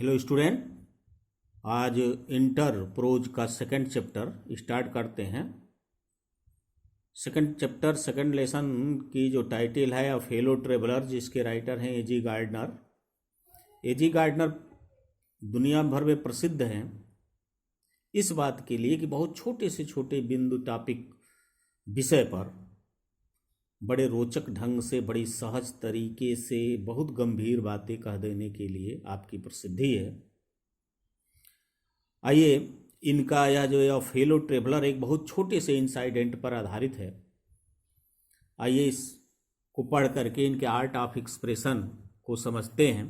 Hello student. आज inter pros का second chapter start करते हैं। सेकंड चैप्टर सेकंड लेसन की जो टाइटल है ऑफ फेलो ट्रेवलर, जिसके राइटर हैं एजी गार्डनर। एजी गार्डनर दुनिया भर में प्रसिद्ध हैं इस बात के लिए कि बहुत छोटे से छोटे बिंदु टॉपिक विषय पर बड़े रोचक ढंग से, बड़ी सहज तरीके से बहुत गंभीर बातें कह देने के लिए आपकी प्रसिद्धि है। आइए, इनका यह जो है फेलो ट्रेवलर एक बहुत छोटे से इंसाइडेंट पर आधारित है। आइए इसको पढ़ करके इनके आर्ट ऑफ एक्सप्रेशन को समझते हैं।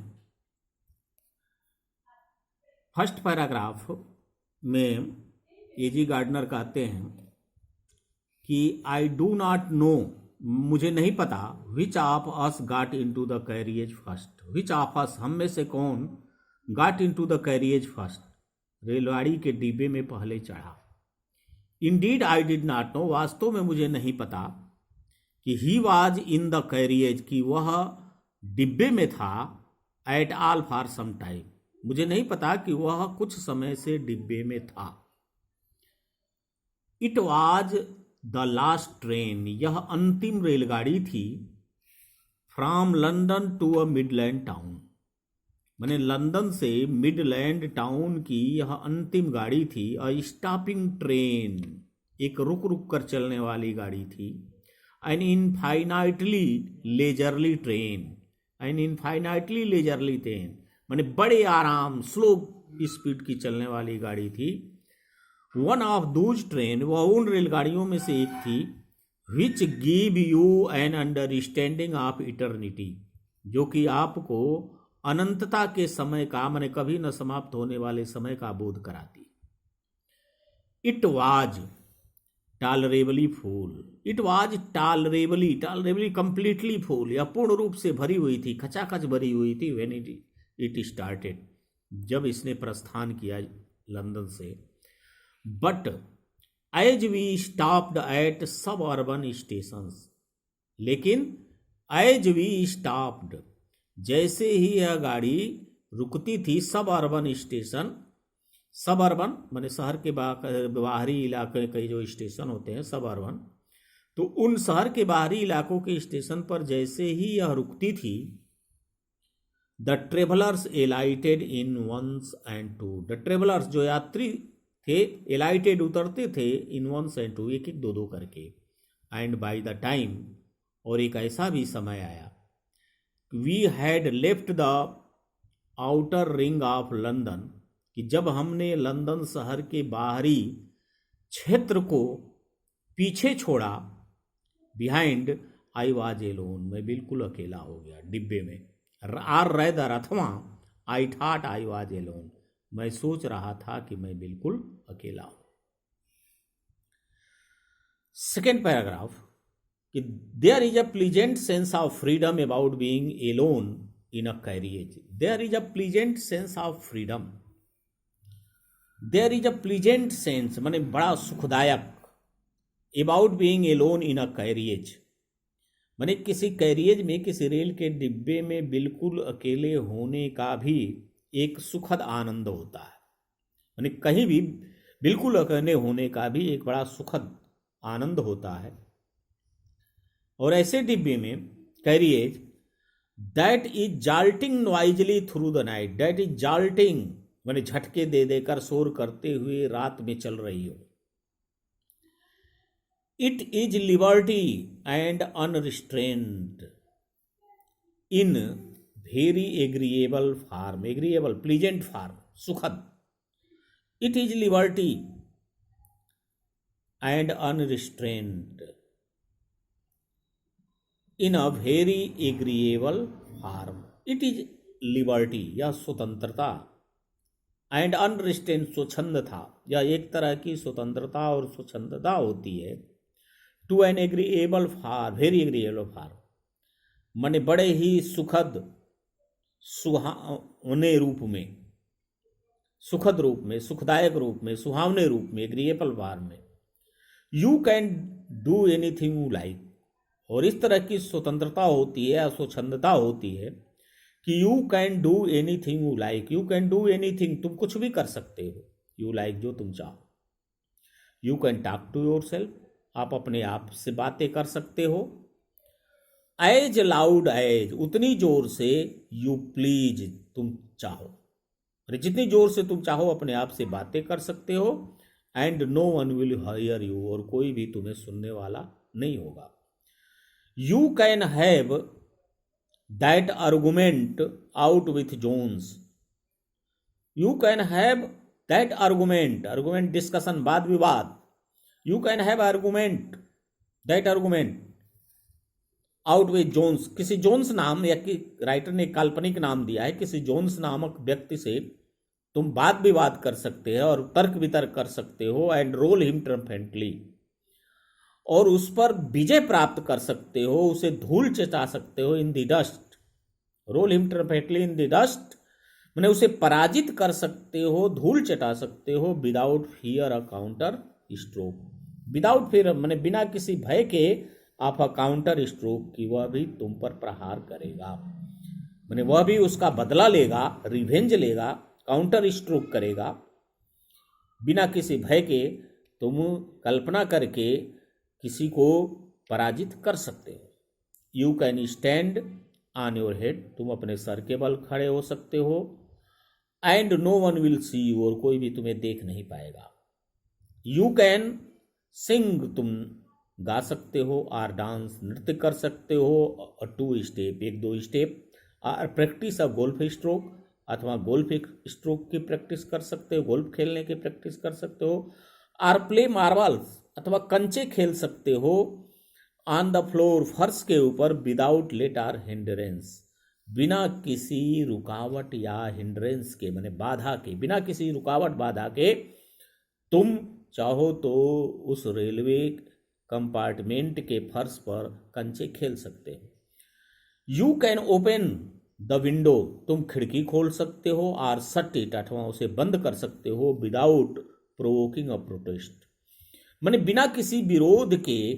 फर्स्ट पैराग्राफ में एजी गार्डनर कहते हैं कि आई डू नॉट नो, मुझे नहीं पता, which of us got into the carriage first. Which of us, हम में से कौन, got into the carriage first, रेलगाड़ी के डिब्बे में पहले चढ़ा। Indeed I did not know, वास्तव में मुझे नहीं पता कि he was in the carriage, कि वह डिब्बे में था, at all for some time, मुझे नहीं पता कि वह कुछ समय से डिब्बे में था। It was the last train, यह अंतिम रेलगाड़ी थी, from London to a Midland town, माने लंदन से मिडलैंड टाउन की यह अंतिम गाड़ी थी। अ स्टॉपिंग ट्रेन, एक रुक रुक कर चलने वाली गाड़ी थी। An infinitely leisurely train, an infinitely leisurely train माने बड़े आराम, स्लो स्पीड की चलने वाली गाड़ी थी। वन ऑफ दूज ट्रेन, वह उन रेलगाड़ियों में से एक थी, which give you an understanding of eternity, जो कि आपको अनंतता के समय का, माने कभी न समाप्त होने वाले समय का बोध कराती। It was tolerably full, it was tolerably completely full, या पूर्ण रूप से भरी हुई थी, खचाखच भरी हुई थी। व्हेन इट स्टार्टेड, जब इसने प्रस्थान किया लंदन से। But as we stopped at suburban stations, लेकिन एज वी स्टॉप्ड, जैसे ही यह गाड़ी रुकती थी सब अर्बन स्टेशन, सब अर्बन माने शहर के बाहरी इलाके के जो स्टेशन होते हैं सब अर्बन, तो उन शहर के बाहरी इलाकों के स्टेशन पर जैसे ही यह रुकती थी, the travellers alighted in ones and two, the travellers जो यात्री थे, एलाइटेड उतरते थे, इन वंस एंड टू, एक एक दो दो करके। एंड बाय द टाइम, और एक ऐसा भी समय आया, we had left the outer ring of London, कि जब हमने लंदन शहर के बाहरी क्षेत्र को पीछे छोड़ा, बिहाइंड आई वाज एलोन, मैं बिल्कुल अकेला हो गया डिब्बे में। आर रेदर, अथवा I thought I was alone, मैं सोच रहा था कि मैं बिल्कुल अकेला हूं। सेकेंड पैराग्राफ कि there is a pleasant sense of freedom about being alone in a carriage, there is a pleasant sense of freedom, there is a pleasant sense माने बड़ा सुखदायक, about being alone in a carriage माने किसी carriage में, किसी rail के डिब्बे में बिल्कुल अकेले होने का भी एक सुखद आनंद होता है। माने कहीं भी बिल्कुल अकेले होने का भी एक बड़ा सुखद आनंद होता है। और ऐसे डिब्बे में, carriage, that is jolting noisily through the night, that is jolting माने झटके दे देकर, शोर करते हुए रात में चल रही हो। It is liberty and unrestrained in very agreeable form, agreeable pleasant form, सुखद। It is liberty and unrestrained in a very agreeable form, it is liberty, यह स्वतंत्रता, एंड अनरिस्ट्रेन्ड, स्वच्छंदता, यह एक तरह की स्वतंत्रता और स्वच्छंदता होती है। To an agreeable form, very agreeable form माने बड़े ही सुखद, सुहावने रूप में, सुखद रूप में, सुखदायक रूप में, सुहावने रूप में, एग्रीएबल फार्म में। You can do anything you like, और इस तरह की स्वतंत्रता होती है, स्वच्छंदता होती है कि you can do anything you like, you can do anything, तुम कुछ भी कर सकते हो, यू लाइक जो तुम चाहो। You can talk to yourself, आप अपने आप से बातें कर सकते हो। एज लाउड एज, उतनी जोर से, यू प्लीज, तुम चाहो, अरे जितनी जोर से तुम चाहो अपने आप से बातें कर सकते हो। And no one will hear you, और कोई भी तुम्हें सुनने वाला नहीं होगा। You can have that argument out with Jones, you can have that argument, argument discussion, वाद विवाद, you can have argument that argument out with Jones, किसी जोन्स नाम या कि राइटर ने काल्पनिक नाम दिया है, किसी जोन्स नामक व्यक्ति से तुम वाद विवाद कर सकते हो और तर्क वितर्क कर सकते हो। एंड रोल हिम ट्रम्पेंटली, और उस पर विजय प्राप्त कर सकते हो, उसे धूल चटा सकते हो। In the dust, roll him triumphantly in the dust, मैंने उसे पराजित कर सकते हो, धूल चटा सकते हो। विदाउट फियर अ काउंटर स्ट्रोक, विदाउट फियर मैंने बिना किसी भय के आप अ काउंटर स्ट्रोक की, वह भी तुम पर प्रहार करेगा, मैंने वह भी उसका बदला लेगा, रिवेंज लेगा, काउंटर स्ट्रोक करेगा। बिना किसी भय के तुम कल्पना करके किसी को पराजित कर सकते हो। You can stand on your head, तुम अपने सर के बल खड़े हो सकते हो। And no one will see you, और कोई भी तुम्हें देख नहीं पाएगा। यू कैन सिंग, तुम गा सकते हो। आर डांस, नृत्य कर सकते हो। 2 step, 1-2 step. Or practise a golf stroke, अथवा गोल्फ स्ट्रोक की प्रैक्टिस कर सकते हो, गोल्फ खेलने की प्रैक्टिस कर सकते हो। आर प्ले मार्बल्स, अथवा कंचे खेल सकते हो। ऑन द फ्लोर, फर्श के ऊपर। विदाउट लेट आर हिंड्रेंस, बिना किसी रुकावट या हिंड्रेंस के, मैंने बाधा के, बिना किसी रुकावट बाधा के तुम चाहो तो उस रेलवे कंपार्टमेंट के फर्श पर कंचे खेल सकते हो। You can open the window, तुम खिड़की खोल सकते हो। आर शट इट, अथवा उसे बंद कर सकते हो। विदाउट प्रोवोकिंग अ प्रोटेस्ट, माने बिना किसी विरोध के,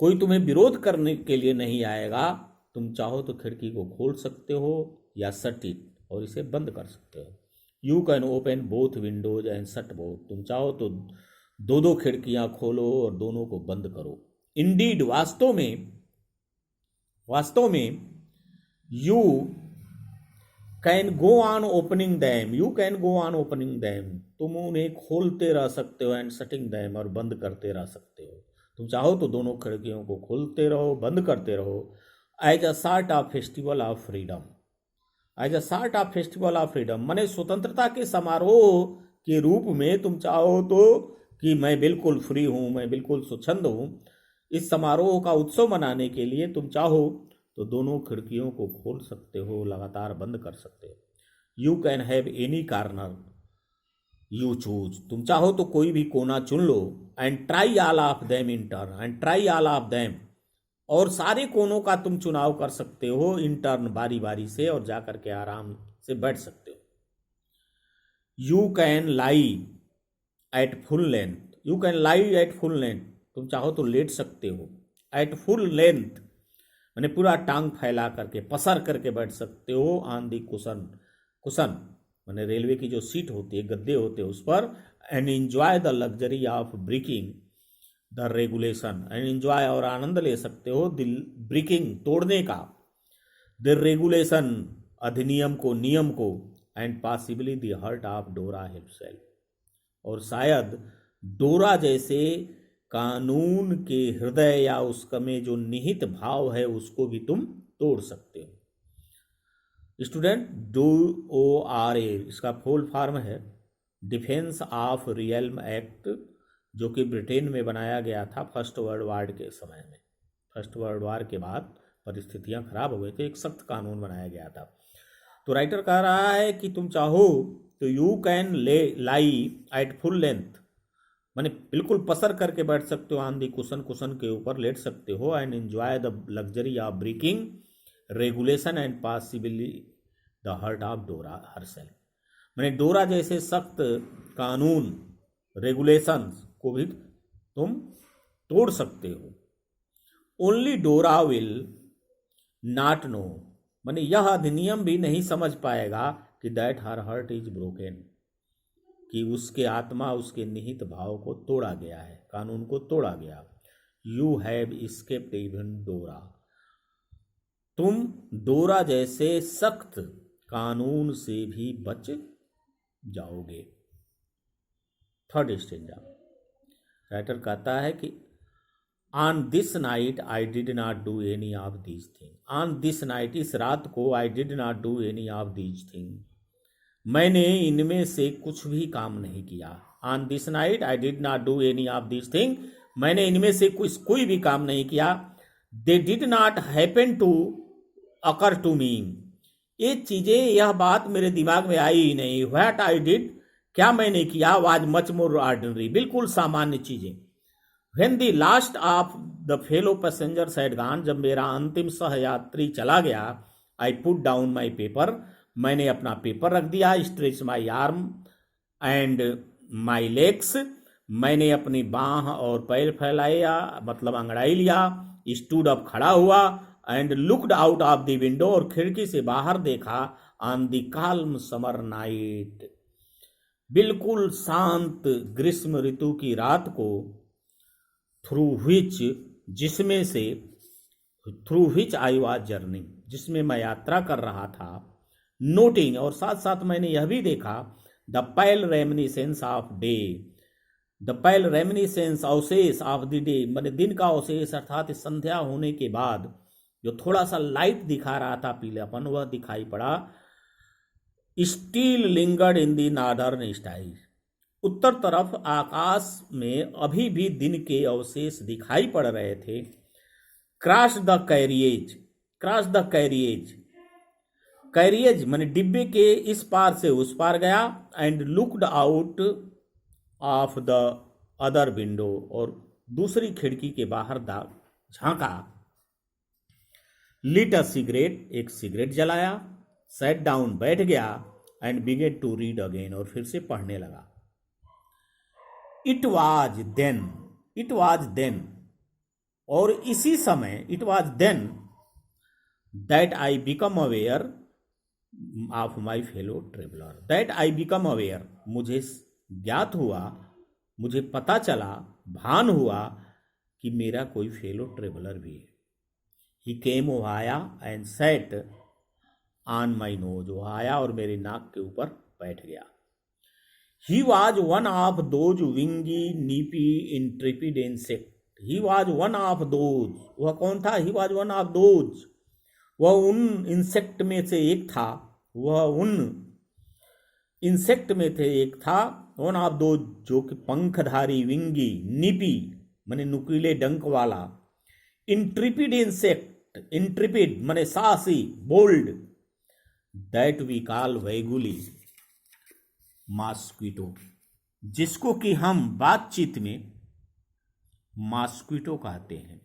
कोई तुम्हें विरोध करने के लिए नहीं आएगा, तुम चाहो तो खिड़की को खोल सकते हो या शट इट, और इसे बंद कर सकते हो। You can open both Windows and shut both, तुम चाहो तो 2-2 खिड़कियां खोलो और दोनों को बंद करो। इंडीड, वास्तव में you can go on opening them, you can go on opening them, तुम उन्हें खोलते रह सकते हो। एंड शटिंग दैम, और बंद करते रह सकते हो। तुम चाहो तो दोनों खिड़कियों को खोलते रहो, बंद करते रहो। As a sort of festival of freedom, as a sort of festival of freedom, माने स्वतंत्रता के समारोह के रूप में तुम चाहो तो कि मैं बिल्कुल फ्री हूं, मैं बिल्कुल स्वच्छंद हूं, इस समारोह का उत्सव मनाने के लिए तुम चाहो तो दोनों खिड़कियों को खोल सकते हो, लगातार बंद कर सकते हो। You can have any corner you choose, तुम चाहो तो कोई भी कोना चुन लो। And try all of them in turn, and try all of them, और सारे कोनों का तुम चुनाव कर सकते हो इन टर्न, बारी बारी से, और जाकर के आराम से बैठ सकते हो। You can lie at full length, you can lie at full length, तुम चाहो तो लेट सकते हो। एट फुल लेंथ मैंने पूरा टांग फैला करके, पसर करके बैठ सकते हो। ऑन दी कुशन, कुशन मैंने रेलवे की जो सीट होती है, गद्दे होते हैं उस पर। And enjoy the luxury of breaking the regulation, and enjoy, और आनंद ले सकते हो दिल ब्रेकिंग, तोड़ने का, द रेगुलेशन, अधिनियम को, नियम को। And possibly the hurt of डोरा हिमसेल्फ, और शायद डोरा जैसे कानून के हृदय या उसका में जो निहित भाव है उसको भी तुम तोड़ सकते हो। स्टूडेंट, DORA इसका फुल फॉर्म है डिफेंस ऑफ रियल्म एक्ट, जो कि ब्रिटेन में बनाया गया था फर्स्ट वर्ल्ड वार के समय में। फर्स्ट वर्ल्ड वार के बाद परिस्थितियां खराब हो गई थी, एक सख्त कानून बनाया गया था। तो राइटर कह रहा है कि तुम चाहो तो you can lie at full length, माने बिल्कुल पसर करके बैठ सकते हो। ऑन दी कुशन, कुशन के ऊपर लेट सकते हो। And enjoy the luxury of breaking regulation and possibly the hurt of Dora herself, माने डोरा जैसे सख्त कानून, रेगुलेशंस को भी तुम तोड़ सकते हो। ओनली डोरा विल नॉट नो, माने यह अधिनियम भी नहीं समझ पाएगा कि that her heart is broken, कि उसके आत्मा उसके निहित भाव को तोड़ा गया है, कानून को तोड़ा गया। यू हैव एस्केप्ड इवन डोरा, तुम डोरा जैसे सख्त कानून से भी बच जाओगे। थर्ड स्टेंजा, राइटर कहता है कि on this night I did not do any of these thing, on this night, इस रात को, I did not do any of these thing, मैंने इनमें से कुछ भी काम नहीं किया। On this night I did not do any of these thing, मैंने इनमें से कोई भी काम नहीं किया। They did not happen to occur to me, ये चीजें, यह बात मेरे दिमाग में आई ही नहीं। व्हाट आई डिड, क्या मैंने किया, वाज मच मोर ऑर्डिनरी, बिल्कुल सामान्य चीजें। When the last of the fellow passengers had gone, जब मेरा अंतिम सहयात्री चला गया, I put down my paper, मैंने अपना पेपर रख दिया। Stretch my arm and my legs, मैंने अपनी बाह और पैर फैलाया, मतलब अंगड़ाई लिया। स्टूड अप, खड़ा हुआ। And looked out of the window, और खिड़की से बाहर देखा। On the calm summer night, बिल्कुल शांत ग्रीष्म ऋतु की रात को, थ्रू विच, जिसमें से, through which I was journeying, जिसमें मैं यात्रा कर रहा था। नोटिंग, और साथ साथ मैंने यह भी देखा, the pale reminiscence of day, the pale reminiscence, अवशेष ऑफ द डे, मैंने दिन का अवशेष, अर्थात संध्या होने के बाद जो थोड़ा सा लाइट दिखा रहा था, पीलापन, वह दिखाई पड़ा। Still lingered in the northern sky, उत्तर तरफ आकाश में अभी भी दिन के अवशेष दिखाई पड़ रहे थे। Cross the carriage, cross the carriage, carriage माने डिब्बे के इस पार से उस पार गया। And looked out of the other window, और दूसरी खिड़की के बाहर झांका। लिट अ सिगरेट, एक सिगरेट जलाया। सेट डाउन, बैठ गया। And began to read again, और फिर से पढ़ने लगा। It was then, it was then, और इसी समय, it was then that I became aware of my fellow traveller, that I became aware, मुझे ज्ञात हुआ, मुझे पता चला, भान हुआ कि मेरा कोई फेलो ट्रेवलर भी है। ही केम, वो आया। And set on my nose, वो आया और मेरी नाक के ऊपर बैठ गया। He was one of those wingy, nippy, intrepid insect. He was one of those. वह कौन था? He was one of those. वह उन इंसेक्ट में से एक था, वह उन इंसेक्ट में से एक था। वन ऑफ दो, जो कि पंखधारी, विंगी, निपी माने नुकीले डंक वाला, इंट्रिपिड इंसेक्ट, इंट्रिपिड माने साहसी, bold, that we call vaguely mosquito, जिसको कि हम बातचीत में मॉस्क्विटो कहते हैं।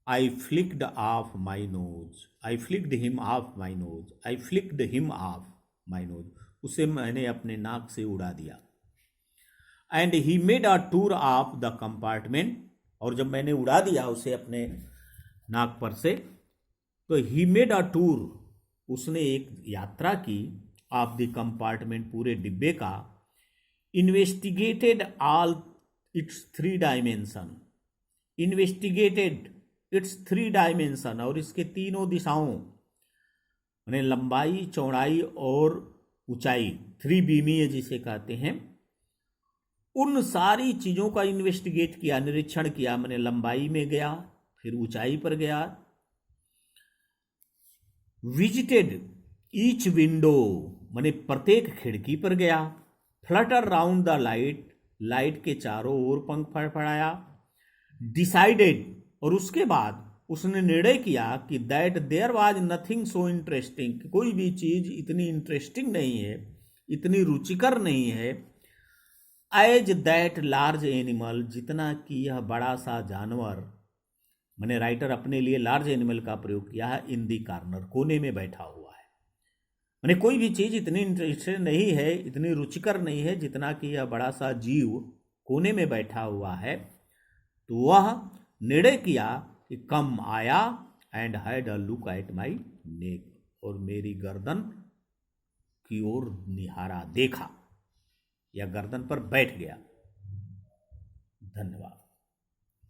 I flicked off my nose, I flicked him off my nose, I flicked him off my nose, उसे मैंने अपने नाक से उड़ा दिया। And he made a tour of the compartment, और जब मैंने उड़ा दिया उसे अपने नाक पर से, तो ही मेड अ टूर, उसने एक यात्रा की, ऑफ द कंपार्टमेंट, पूरे डिब्बे का। Investigated all it's three dimension, investigated it's three dimension, और इसके तीनों दिशाओं, यानी लंबाई, चौड़ाई और ऊंचाई, थ्री बीमीय जिसे कहते हैं, उन सारी चीजों का इन्वेस्टिगेट किया, निरीक्षण किया। मैंने लंबाई में गया, फिर ऊंचाई पर गया। विजिटेड ईच विंडो, माने प्रत्येक खिड़की पर गया। Flutter round the light, light के चारों ओर पंख फड़फड़ाया। डिसाइडेड, और उसके बाद उसने निर्णय किया कि that there was nothing so interesting, कोई भी चीज इतनी इंटरेस्टिंग नहीं है, इतनी रुचिकर नहीं है, एज दैट लार्ज एनिमल, जितना कि यह बड़ा सा जानवर, मैंने राइटर अपने लिए लार्ज एनिमल का प्रयोग किया है, इन दी कॉर्नर, कोने में बैठा हुआ है। मैंने कोई भी चीज इतनी इंटरेस्टेड नहीं है, इतनी रुचिकर नहीं है, जितना कि यह बड़ा सा जीव कोने में बैठा हुआ है। तो वह निर्णय किया कि कम आया, and had a look at my neck, और मेरी गर्दन की ओर निहारा, देखा, या गर्दन पर बैठ गया। धन्यवाद।